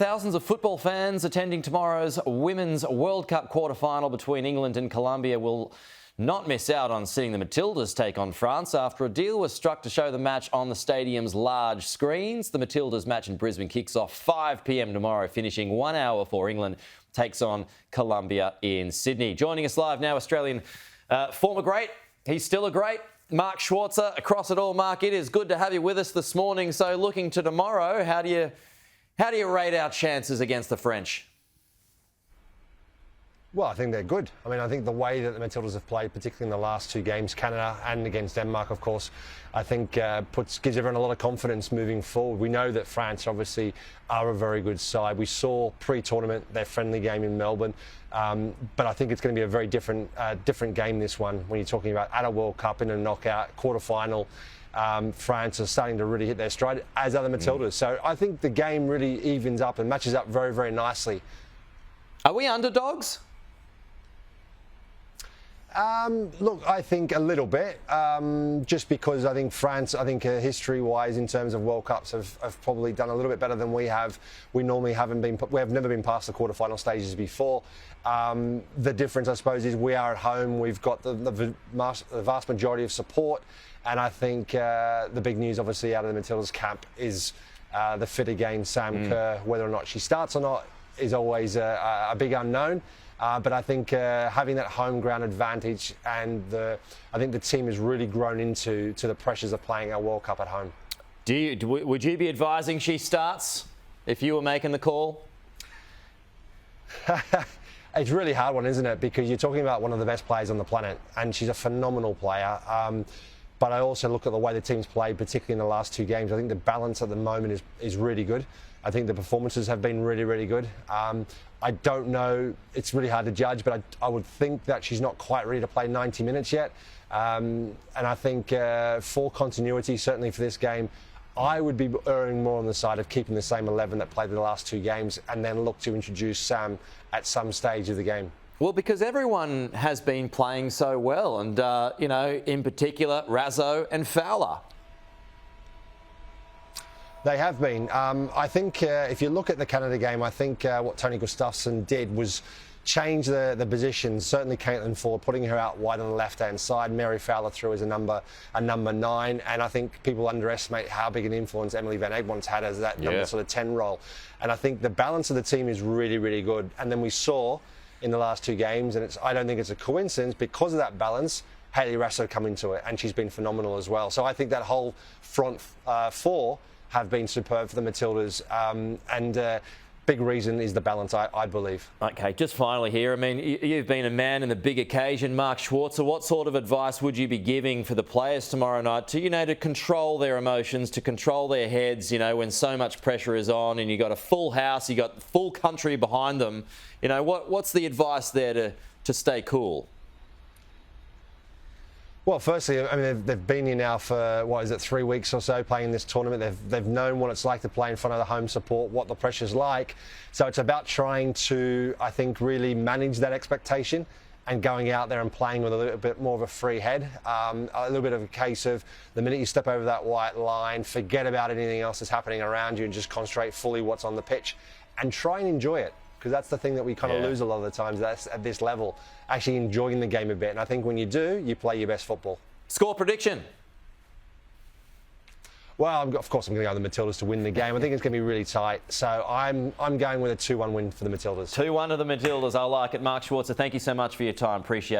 Thousands of football fans attending tomorrow's Women's World Cup quarter-final between England and Colombia will not miss out on seeing the Matildas take on France after a deal was struck to show the match on the stadium's large screens. The Matildas match in Brisbane kicks off 5 p.m. tomorrow, finishing 1 hour before England takes on Colombia in Sydney. Joining us live now, Australian former great, he's still a great, Mark Schwarzer. Across it all, Mark, it is good to have you with us this morning. So looking to tomorrow, how do you rate our chances against the French? Well, I think they're good. I mean, I think the way that the Matildas have played, particularly in the last 2 games, Canada and against Denmark, of course, I think gives everyone a lot of confidence moving forward. We know that France obviously are a very good side. We saw pre-tournament their friendly game in Melbourne, but I think it's going to be a very different game, this one, when you're talking about at a World Cup in a knockout quarter-final. France are starting to really hit their stride, as are the Matildas. So I think the game really evens up and matches up very, very nicely. Are we underdogs? Look, I think a little bit, just because I think France, history-wise, in terms of World Cups, have probably done a little bit better than we have. We normally we have never been past the quarter-final stages before. The difference, I suppose, is we are at home. We've got the vast majority of support, and I think the big news, obviously, out of the Matildas camp is the fit again, Sam Kerr. Whether or not she starts or not is always a big unknown. But I think having that home ground advantage, and I think the team has really grown into the pressures of playing our World Cup at home. Would you be advising she starts if you were making the call? It's a really hard one, isn't it? Because you're talking about one of the best players on the planet, and she's a phenomenal player. But I also look at the way the team's played, particularly in the last 2 games. I think the balance at the moment is really good. I think the performances have been really, really good. I don't know, it's really hard to judge, but I would think that she's not quite ready to play 90 minutes yet. And I think for continuity, certainly for this game, I would be erring more on the side of keeping the same 11 that played the last 2 games, and then look to introduce Sam at some stage of the game. Well, because everyone has been playing so well, and, in particular, Razzo and Fowler. They have been. I think if you look at the Canada game, I think what Tony Gustafsson did was change the positions. Certainly Caitlin Ford, putting her out wide on the left-hand side. Mary Fowler through as a number 9. And I think people underestimate how big an influence Emily Van Egmont's had as that number sort of 10 role. And I think the balance of the team is really, really good. And then we saw in the last 2 games, and I don't think it's a coincidence, because of that balance, Hayley Raso come into it, and she's been phenomenal as well. So I think that whole front 4 have been superb for the Matildas, and big reason is the balance, I believe. Okay, just finally here, I mean, you've been a man in the big occasion, Mark Schwarzer. What sort of advice would you be giving for the players tomorrow night to control their emotions, to control their heads, when so much pressure is on and you've got a full house, you've got full country behind them? What's the advice there to stay cool? Well, firstly, I mean, they've been here now for, 3 weeks or so playing this tournament. They've known what it's like to play in front of the home support, what the pressure's like. So it's about trying to, I think, really manage that expectation and going out there and playing with a little bit more of a free head. A little bit of a case of the minute you step over that white line, forget about anything else that's happening around you and just concentrate fully what's on the pitch and try and enjoy it. Because that's the thing that we kind of lose a lot of the times, that's at this level, actually enjoying the game a bit. And I think when you do, you play your best football. Score prediction? Well, of course, I'm going to go with the Matildas to win the game. I think it's going to be really tight. So I'm going with a 2-1 win for the Matildas. 2-1 to the Matildas. I like it. Mark Schwarzer, thank you so much for your time. Appreciate it.